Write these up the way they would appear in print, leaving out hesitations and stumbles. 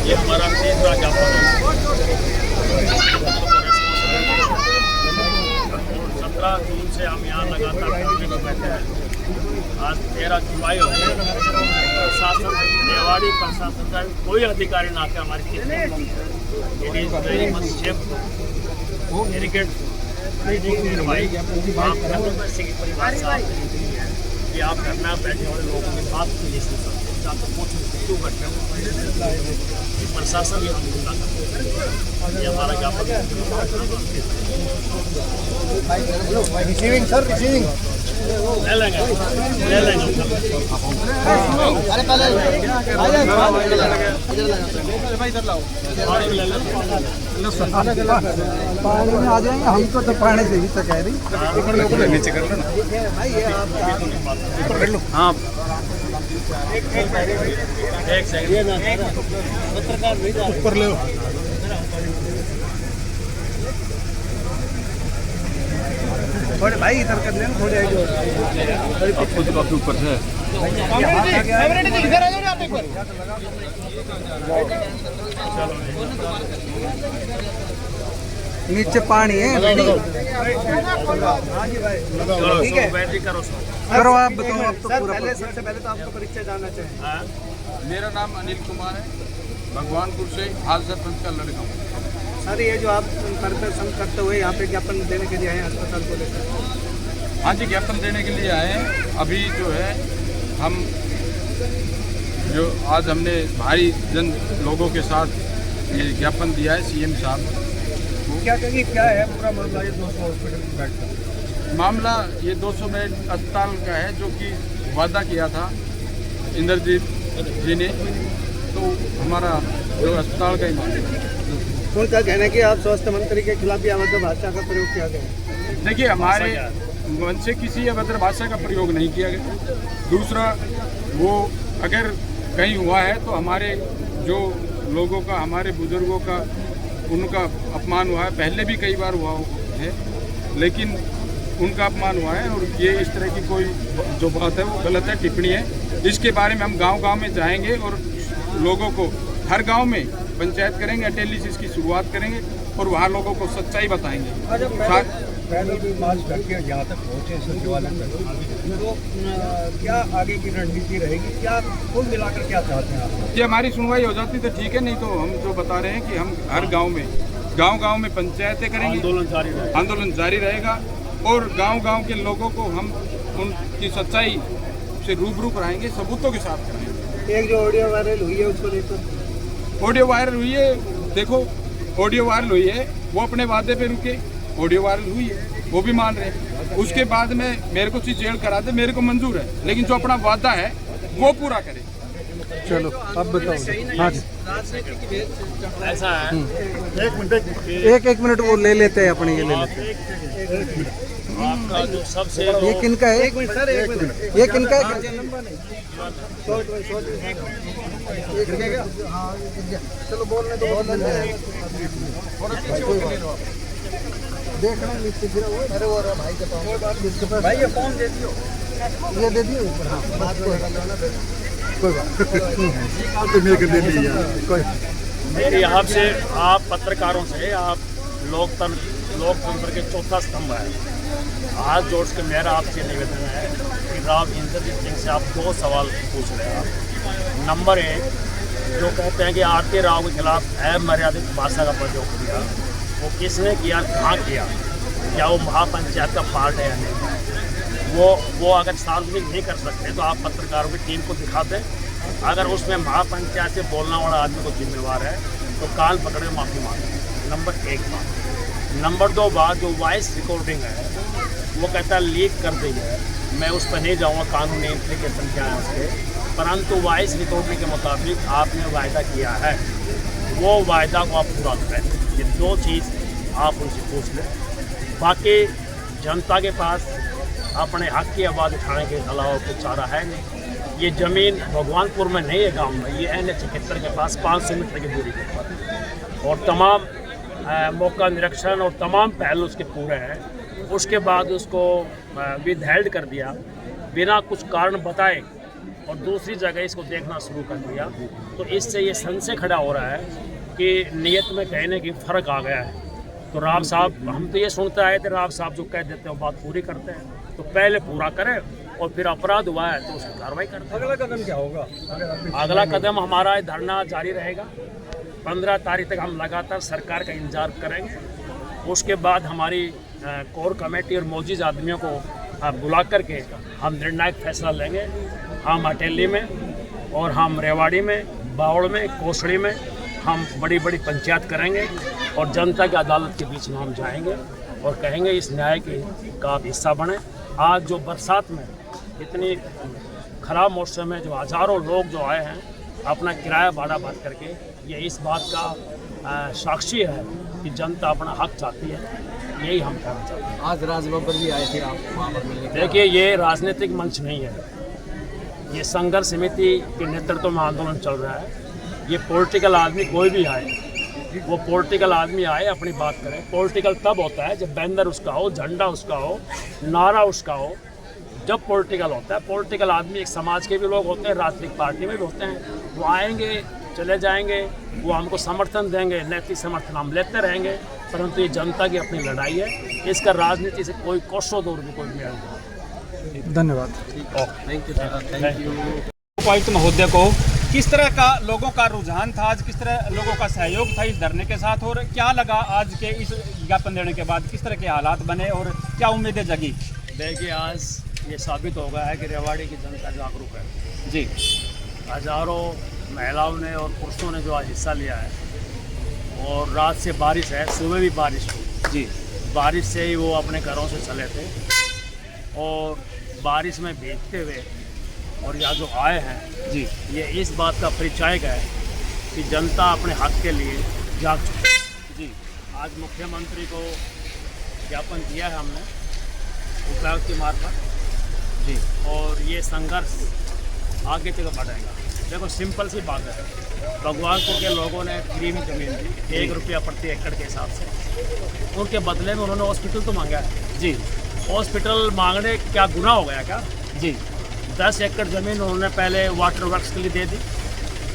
ये हमारा तीसरा ज्ञापन है। 17 जून से हम यहाँ लगातार धरने पर बैठे हैं। आज 13 जुलाई हो गई। प्रशासन, रेवाड़ी प्रशासन का कोई अधिकारी ना आके हमारी it is very much safe irrigate भाई आप ऐसे की परिवार से कि आप धरना बैठे वाले लोगों के बात की नहीं सुन सकते, तो पूछ क्यों बैठे हो? प्रशासन ये ये हमारा ज्ञापन रिसीविंग सर रिसीविंग ले लेंगे अरे पहले पानी में आ जाएंगे हमको तो पानी से ही तो कह रही नीचे कर लो ना भाई ये आप ऊपर कर लो हाँ एक सेकंड पत्रकार ऊपर ले थोड़े भाई इधर कर लेना थोड़े आपको तो काफी ऊपर से इधर आ जाओ आप एक बार नीचे पानी है ठीक है बैटरी करो आप बताओ आप तो पूरा सबसे पहले तो आपको परिचय जानना चाहिए। मेरा नाम अनिल कुमार है, भगवानपुर से हाल सरपंच का लड़का हूँ। सर ये जो आप प्रदर्शन करते हुए यहाँ पे ज्ञापन देने के लिए आए हैं अस्पताल को लेकर? हाँ जी, ज्ञापन देने के लिए आए हैं। अभी जो है हम जो आज हमने भारी जन लोगों के साथ ये ज्ञापन दिया है सीएम साहब को। क्या कहिए क्या है पूरा मामला ये 200 हॉस्पिटल बेड का? मामला ये 200 बेड अस्पताल का है जो कि वादा किया था इंद्रजीत जी ने, तो हमारा जो अस्पताल का ही मामला। उनका कहना है कि आप स्वास्थ्य मंत्री के खिलाफ भी अभद्र भाषा का प्रयोग किया गया। देखिए, हमारे मन से किसी अभद्र भाषा का प्रयोग नहीं किया गया। दूसरा, वो अगर कहीं हुआ है तो हमारे जो लोगों का, हमारे बुजुर्गों का, उनका अपमान हुआ है। पहले भी कई बार हुआ है, लेकिन उनका अपमान हुआ है। और ये इस तरह की कोई जो बात है वो गलत है, टिप्पणी है। इसके बारे में हम गांव-गांव में जाएंगे और लोगों को हर गांव में पंचायत करेंगे, एनालिसिस की शुरुआत करेंगे और वहाँ लोगों को सच्चाई बताएंगे। पैदल भी मार्च करके यहाँ तक पहुँचे सचिवालय तक, तो क्या आगे की रणनीति रहेगी? क्या कुल मिलाकर क्या चाहते हैं आप? ये हमारी सुनवाई हो जाती तो ठीक है, नहीं तो हम जो बता रहे हैं कि हम हर गांव में पंचायतें करेंगे, आंदोलन जारी रहेगा और गांव-गांव के लोगों को हम उनकी सच्चाई से रूबरू कराएंगे, सबूतों के साथ करेंगे। एक जो ऑडियो वायरल हुई है उसको लेकर, ऑडियो वायरल हुई है, देखो ऑडियो वायरल हुई है, वो अपने वादे पे रुके, ऑडियो वायरल हुई है, वो भी मान रहे हैं। उसके बाद में मेरे को जेल करा दे, मेरे को मंजूर है, लेकिन जो अपना वादा है वो पूरा करे। चलो अब बताओ। हाँ जी, ऐसा है, एक मिनट वो ले लेते हैं अपने, ये ले लेते हैं। आपका जो सबसे ये किनका है? एक मिनट सर, एक मिनट, ये किनका है? चलो बोलने दो, देखना नीचे गिरा हुआ। अरे वो भाई के पास भाई ये फोन दे दियो, ये दे दियो ऊपर। हाँ बात को कोई बात तो मेरे दे दी यार कोई मेरी आपसे, आप पत्रकारों से, आप लोकतंत्र के चौथा स्तंभ है। हाथ जोड़ के मेरा आपसे निवेदन है कि राव इंद्रजीत सिंह से आप 2 सवाल पूछ रहे हैं। आप नंबर 1, जो कहते हैं कि आरती राव के खिलाफ अमर्यादित भाषा का प्रयोग किया, वो किसने किया, कहाँ किया, क्या वो महापंचायत का पार्ट है या नहीं? वो अगर सार्वजनिक नहीं कर सकते तो आप पत्रकारों की टीम को दिखा दें। अगर उसमें महापंचायत से बोलने वाला आदमी को जिम्मेवार है तो कान पकड़े माफ़ी मांगे। नंबर 1 बात। नंबर 2 बात, जो वॉइस रिकॉर्डिंग है वो कहता है लीक कर दी है। मैं उस पर नहीं जाऊँगा, कानूनी इम्प्लीकेशन क्या है उसके, परंतु वॉइस रिकॉर्डिंग के मुताबिक आपने वायदा किया है, वो वायदा को आप पूरा करें। ये 2 चीज़ आप उनसे पूछ लें। बाकी जनता के पास अपने हक की आवाज़ उठाने के अलावा कुछ चारा है नहीं। ये ज़मीन भगवानपुर में नहीं है, गांव में, ये NH-71 के पास 500 मीटर की दूरी पर, और तमाम मौका निरीक्षण और तमाम पहलू उसके पूरे हैं। उसके बाद उसको विद हेल्ड कर दिया बिना कुछ कारण बताए और दूसरी जगह इसको देखना शुरू कर दिया। तो इससे ये संशय खड़ा हो रहा है कि नीयत में कहने की फ़र्क आ गया है। तो राव साहब, हम तो ये सुनते आए थे राव साहब जो कह देते हैं बात पूरी करते हैं, तो पहले पूरा करें और फिर अपराध हुआ है तो उसकी कार्रवाई करते हैं। अगला कदम क्या होगा? अगला कदम हमारा धरना जारी रहेगा। 15 तारीख तक हम लगातार सरकार का इंतजार करेंगे। उसके बाद हमारी कोर कमेटी और मौजूद आदमियों को बुला करके हम निर्णायक फैसला लेंगे। हम हटेली में और हम रेवाड़ी में, बावड़ में, कोसड़ी में हम बड़ी बड़ी पंचायत करेंगे और जनता की अदालत के बीच में हम जाएंगे और कहेंगे इस न्याय का आप हिस्सा बने। आज जो बरसात में इतनी खराब मौसम है, जो हज़ारों लोग जो आए हैं अपना किराया भाड़ा भर करके, ये इस बात का साक्षी है कि जनता अपना हक चाहती है। यही हम कहना चाहते हैं। आज राजबब्बर भी आए थे आप वहाँ पर मिलने? देखिए, ये राजनीतिक मंच नहीं है, ये संघर्ष समिति के नेतृत्व में आंदोलन चल रहा है। ये पॉलिटिकल आदमी कोई भी आए, वो पॉलिटिकल आदमी आए अपनी बात करें। पॉलिटिकल तब होता है जब बैनर उसका हो, झंडा उसका हो, नारा उसका हो, जब पॉलिटिकल होता है। पॉलिटिकल आदमी एक समाज के भी लोग होते हैं, राजनीतिक पार्टी में भी होते हैं। वो आएंगे, चले जाएंगे, वो हमको समर्थन देंगे, नैतिक समर्थन हम लेते रहेंगे, परंतु ये जनता की अपनी लड़ाई है। इसका राजनीति से कोई कोसों दूर भी कोई मेल नहीं। धन्यवाद। Thank you. उपायुक्त महोदय को किस तरह का लोगों का रुझान था आज, किस तरह लोगों का सहयोग था इस धरने के साथ, और क्या लगा आज के इस ज्ञापन देने के बाद, किस तरह के हालात बने और क्या उम्मीदें जगी? देखिए, आज ये साबित हो गया है कि रेवाड़ी की जनता जागरूक है जी। हज़ारों महिलाओं ने और पुरुषों ने जो आज हिस्सा लिया है, और रात से बारिश है, सुबह भी बारिश हुई जी। बारिश से ही वो अपने घरों से चले थे और बारिश में भीगते हुए और यहाँ जो आए हैं जी, ये इस बात का परिचायक है कि जनता अपने हक के लिए जाग चुकी है। जी। आज मुख्यमंत्री को ज्ञापन दिया है हमने उपायुक्त की मार्फत जी, और ये संघर्ष आगे तक बढ़ेगा। देखो, सिंपल सी बात है, भगवानपुर के लोगों ने फ्री में ज़मीन दी 1 रुपया प्रति एकड़ के हिसाब से, उनके बदले में उन्होंने हॉस्पिटल तो मांगा है जी। हॉस्पिटल मांगने क्या गुनाह हो गया क्या? जी। 10 एकड़ ज़मीन उन्होंने पहले वाटर वर्क्स के लिए दे दी।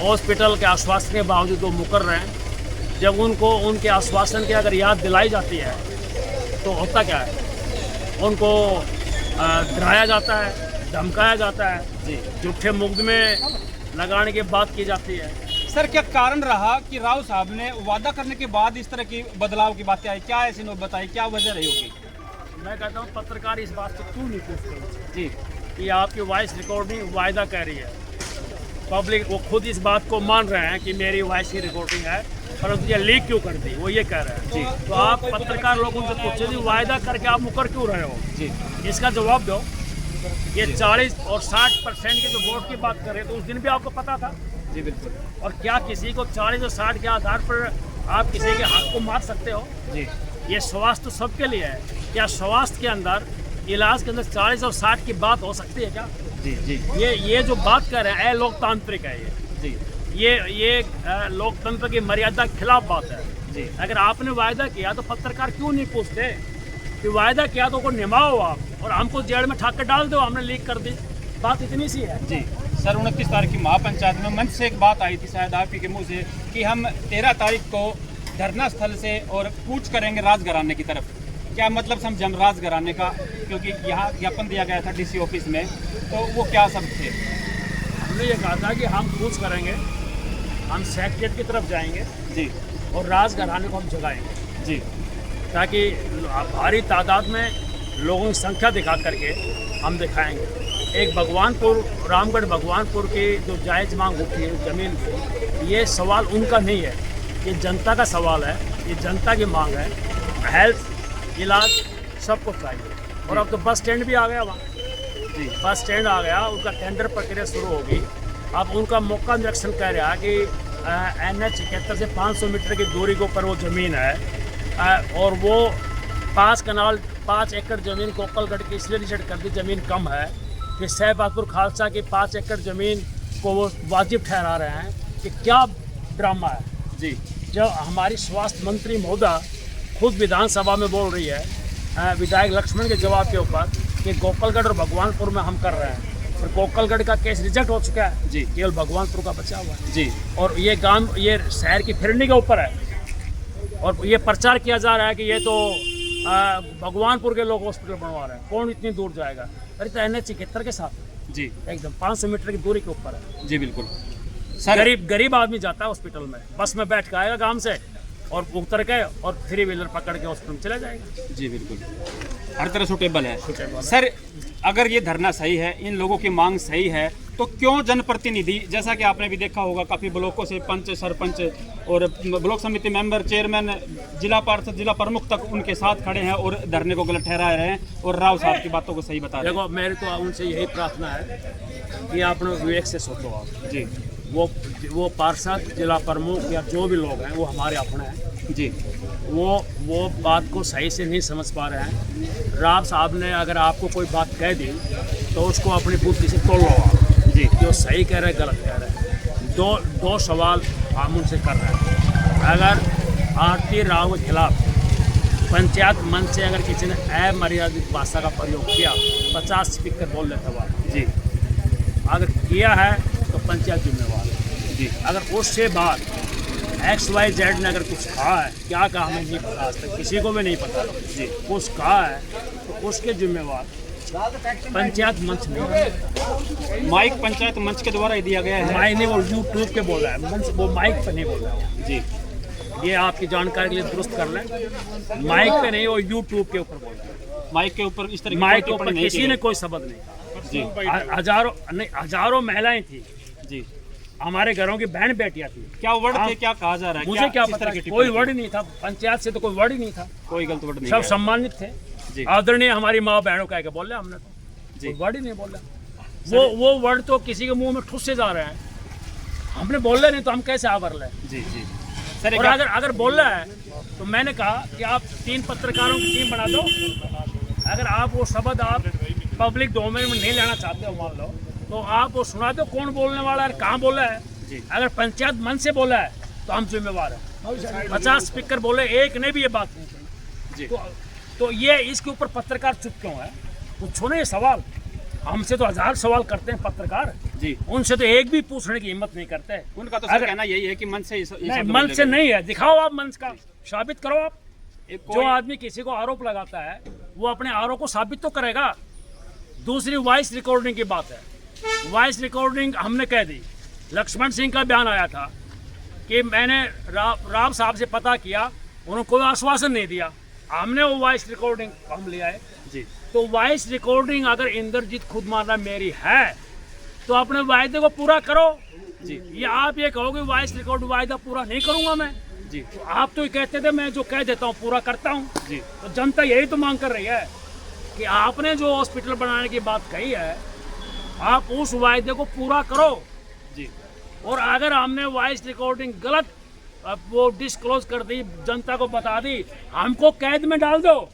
हॉस्पिटल के आश्वासन के बावजूद वो मुकर रहे हैं। जब उनको उनके आश्वासन की अगर याद दिलाई जाती है तो होता क्या है, उनको डराया जाता है, धमकाया जाता है जी, झूठे मुकदमे लगाने की बात की जाती है। सर, क्या कारण रहा कि राव साहब ने वादा करने के बाद इस तरह की बदलाव की बातें आई? क्या ऐसी नोट बताई, क्या वजह रही होगी? मैं कहता हूँ पत्रकार इस बात से क्यों नहीं पूछते जी कि आपकी वॉइस रिकॉर्डिंग वायदा कह रही है, पब्लिक वो खुद इस बात को मान रहे हैं कि मेरी वॉइस की रिकॉर्डिंग है, परंतु ये लीक क्यों कर दी, वो ये कह रहे हैं जी। तो आप पत्रकार लोगों से पूछे जी वायदा करके आप मुकर क्यों रहे हो जी, इसका जवाब दो। ये 40 और 60% के जो वोट की बात कर रहे तो उस दिन भी आपको पता था जी, बिल्कुल। और क्या किसी को 40 और 60 के आधार पर आप किसी के हक को मार सकते हो? जी। ये स्वास्थ्य तो सबके लिए है, क्या स्वास्थ्य के अंदर, इलाज के अंदर 40 और 60 की बात हो सकती है क्या? जी जी ये जो बात कर रहे हैं लोकतांत्रिक है ये जी ये लोकतंत्र की मर्यादा के खिलाफ बात है जी। अगर आपने वायदा किया तो पत्रकार क्यों नहीं पूछते कि वायदा किया तो को निभाओ आप और हमको जेल में ठाक कर डाल दो, हमने लीक कर दी, बात इतनी सी है। जी सर, 29 तारीख की महापंचायत में मंच से एक बात आई थी शायद आप ही के मुंह से कि हम 13 तारीख को धरना स्थल से और कूच करेंगे राजघराने की तरफ। क्या मतलब समझे राजघराने का, क्योंकि यहाँ ज्ञापन दिया गया था डीसी ऑफिस में, तो वो क्या सब थे? हमने ये कहा था कि हम कूच करेंगे, हम सेक्रेटरीट की तरफ जाएंगे जी और राजघराने को हम जगाएंगे जी, ताकि भारी तादाद में लोगों की संख्या दिखा करके हम दिखाएंगे। एक भगवानपुर, रामगढ़ भगवानपुर की जो जायज़ मांग उठी है ज़मीन की, ये सवाल उनका नहीं है, ये जनता का सवाल है, ये जनता की मांग है। हेल्थ, इलाज सबको चाहिए। और अब तो बस स्टैंड भी आ गया वहाँ जी, बस स्टैंड आ गया, उनका टेंडर प्रक्रिया शुरू होगी। अब उनका मौका निरीक्षण कह रहा है कि NH 71 से 500 मीटर की दूरी के ऊपर वो ज़मीन है और वो 5 एकड़ ज़मीन कोकलगढ़ की इसलिए रिजेक्ट कर दी, ज़मीन कम है कि शहबाजपुर खालसा की 5 एकड़ ज़मीन को वो वाजिब ठहरा रहे हैं। कि क्या ड्रामा है जी। जब हमारी स्वास्थ्य मंत्री महोदय खुद विधानसभा में बोल रही है विधायक लक्ष्मण के जवाब के ऊपर कि गोपालगढ़ और भगवानपुर में हम कर रहे हैं, और गोपालगढ़ का केस रिजेक्ट हो चुका है जी, केवल भगवानपुर का बचा हुआ है जी, और ये गांव ये शहर की फिरनी के ऊपर है, और ये प्रचार किया जा रहा है कि ये तो भगवानपुर के लोग हॉस्पिटल बनवा रहे हैं, कौन इतनी दूर जाएगा। अरे तो NH 71 के साथ जी, एकदम 500 मीटर की दूरी के ऊपर है। जी बिल्कुल गरीब आदमी जाता है हॉस्पिटल में, बस में बैठ के आएगा गांव से और उतर के और 3 व्हीलर पकड़ के हॉस्पिटल में चला जाएगा। जी बिल्कुल, हर तरह सुटेबल है। सर, अगर ये धरना सही है, इन लोगों की मांग सही है, तो क्यों जनप्रतिनिधि, जैसा कि आपने भी देखा होगा, काफ़ी ब्लॉकों से पंच, सरपंच और ब्लॉक समिति मेंबर, चेयरमैन, जिला पार्षद, जिला प्रमुख तक उनके साथ खड़े हैं और धरने को गलत ठहरा रहे हैं और राव साहब की बातों को सही बता रहे हैं। देखो, मेरी तो उनसे यही प्रार्थना है कि आप विवेक से सोचो आप जी, वो पार्षद, जिला प्रमुख या जो भी लोग हैं वो हमारे अपने हैं जी, वो बात को सही से नहीं समझ पा रहे हैं। राव साहब ने अगर आपको कोई बात कह दी तो उसको अपनी बुद्धि से तोड़ लो आप जी, जो सही कह रहे हैं गलत कह रहे हैं। दो सवाल हम उनसे कर रहे हैं। अगर आरती राव के खिलाफ पंचायत मंच से अगर किसी ने अमर्यादित भाषा का प्रयोग किया, 50 स्पीकर बोल लेते हुआ जी, अगर किया है तो पंचायत जिम्मेवार है जी, अगर उससे बाद XYZ ने अगर कुछ कहा है, क्या कहा हमें नहीं पता, आज तक किसी को भी नहीं पता जी, कुछ कहा है तो उसके जिम्मेवार पंचायत मंच नहीं। माइक पंचायत मंच के द्वारा ही दिया गया है। माइक नहीं, वो यूट्यूब पे बोल रहा है, मंच वो माइक पे नहीं बोल रहा है जी, ये आपकी जानकारी के लिए दुरुस्त कर लें, माइक पे नहीं, वो यूट्यूब के ऊपर बोल रहा है। माइक के ऊपर इस तरह माइक के ऊपर किसी ने कोई शब्द नहीं कहा जी, हजारों महिलाएं थी जी, हमारे घरों की बहन बेटियां थी। क्या वर्ड थे, क्या कहा जा रहा है, मुझे क्या किस पता, तरह की कोई टिप्पणी वर्ड नहीं था, पंचायत से तो कोई वर्ड ही नहीं था, कोई गलत वर्ड नहीं सब है। सम्मानित थे जी, आदरणीय हमारी माँ बहनों कह के बोल रहे हमने तो जी, कोई वर्ड ही नहीं बोला। वो वर्ड तो किसी के मुंह में ठुस से जा रहे हैं, हमने बोल रहे नहीं तो हम कैसे आवर लें। जी, जी सर, और अगर बोल रहा है तो मैंने कहा कि आप 3 पत्रकारों की टीम बना दो, अगर आप वो शब्द आप पब्लिक डोमेन में नहीं लेना चाहते हो मान लो, तो आप वो सुना दो कौन बोलने वाला है, कहाँ बोला है। अगर पंचायत मंच से बोला है तो हम जिम्मेवार हैं। 50 स्पीकर बोले, एक ने भी ये बात नहीं कही, तो ये इसके ऊपर पत्रकार चुप क्यों है? पूछो ना ये सवाल, हमसे तो 1000 सवाल करते हैं पत्रकार जी, उनसे तो एक भी पूछने की हिम्मत नहीं करते। उनका तो सर कहना यही है कि मंच से नहीं, मंच से नहीं है, दिखाओ आप मंच का, साबित करो आप। जो आदमी किसी को आरोप लगाता है वो अपने आरोप को साबित तो करेगा। दूसरी वॉइस रिकॉर्डिंग की बात है, वॉइस रिकॉर्डिंग हमने कह दी। लक्ष्मण सिंह का बयान आया था कि मैंने राव साहब से पता किया, उन्होंने कोई आश्वासन नहीं दिया, हमने वो वॉइस रिकॉर्डिंग हम लिया है जी। तो वॉइस रिकॉर्डिंग अगर इंद्रजीत खुद मानना मेरी है तो अपने वायदे को पूरा करो जी। ये आप ये कहोगे वॉइस रिकॉर्ड वायदा पूरा नहीं करूंगा मैं जी, तो आप तो ये कहते थे मैं जो कह देता हूँ पूरा करता हूँ जी। तो जनता यही तो मांग कर रही है कि आपने जो हॉस्पिटल बनाने की बात कही है आप उस वायदे को पूरा करो जी। और अगर हमने वॉइस रिकॉर्डिंग गलत वो डिस्क्लोज कर दी, जनता को बता दी, हमको कैद में डाल दो,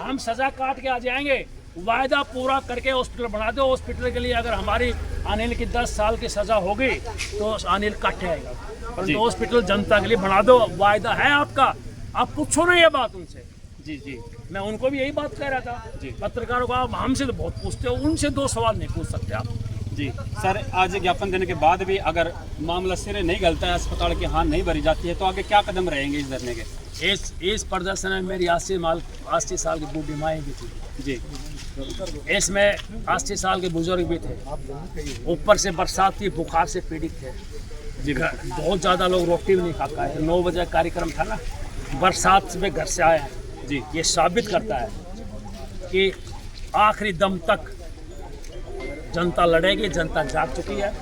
हम सजा काट के आ जाएंगे। वायदा पूरा करके हॉस्पिटल बना दो। हॉस्पिटल के लिए अगर हमारी अनिल की 10 साल की सजा होगी तो अनिल कट जाएगा, परंतु हॉस्पिटल जनता के लिए बना दो। वायदा है आपका, आप पूछो ना ये बात उनसे। जी जी, मैं उनको भी यही बात कह रहा था जी। पत्रकारों को, आप हमसे तो बहुत पूछते हो, उनसे 2 सवाल नहीं पूछ सकते आप। जी सर, आज ज्ञापन देने के बाद भी अगर मामला सिरे नहीं गलता है, अस्पताल की हानि नहीं भरी जाती है, तो आगे क्या कदम रहेंगे इस धरने के? इस प्रदर्शन में मेरी 80 साल की बूढ़ी माएँ भी थी जी, इसमें 80 साल के बुजुर्ग भी थे, ऊपर से बरसात थी, बुखार से पीड़ित थे जी। बहुत ज़्यादा लोग रोटी भी नहीं खा पाए। 9 बजे कार्यक्रम था ना, बरसात में घर से आए हैं जी। ये साबित करता है कि आखिरी दम तक जनता लड़ेगी, जनता जाग चुकी है।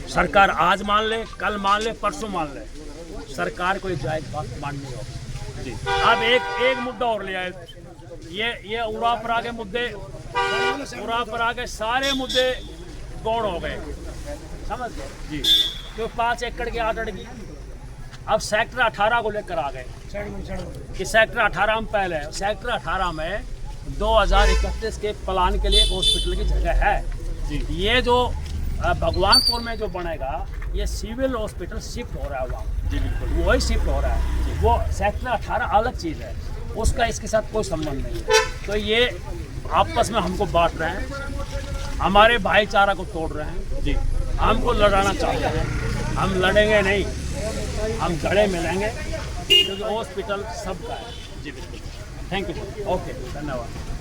सरकार आज मान ले, कल मान ले, परसों मान ले, सरकार को ये जायज़ बात माननी होगी जी। अब एक मुद्दा और ले आए, ये उड़ा पर आगे मुद्दे, उड़ा पर आगे सारे मुद्दे गौड़ हो गए, समझ गए जी। तो 5 एकड़ की 8 अड़ की, अब सेक्टर 18 को लेकर आ गए कि सेक्टर 18 में पहले, सेक्टर 18 में 2031 के प्लान के लिए एक हॉस्पिटल की जगह है जी। ये जो भगवानपुर में जो बनेगा ये सिविल हॉस्पिटल शिफ्ट हो रहा है वहाँ जी बिल्कुल, वही शिफ्ट हो रहा है। वो सेक्टर 18 अलग चीज़ है, उसका इसके साथ कोई संबंध नहीं है। तो ये आपस में हमको बांट रहे हैं, हमारे भाईचारा को तोड़ रहे हैं जी। हमको लड़ाना चाहते हैं, हम लड़ेंगे नहीं, हम गले मिलेंगे, क्योंकि हॉस्पिटल सबका है जी। बिल्कुल, थैंक यू सर। ओके, धन्यवाद।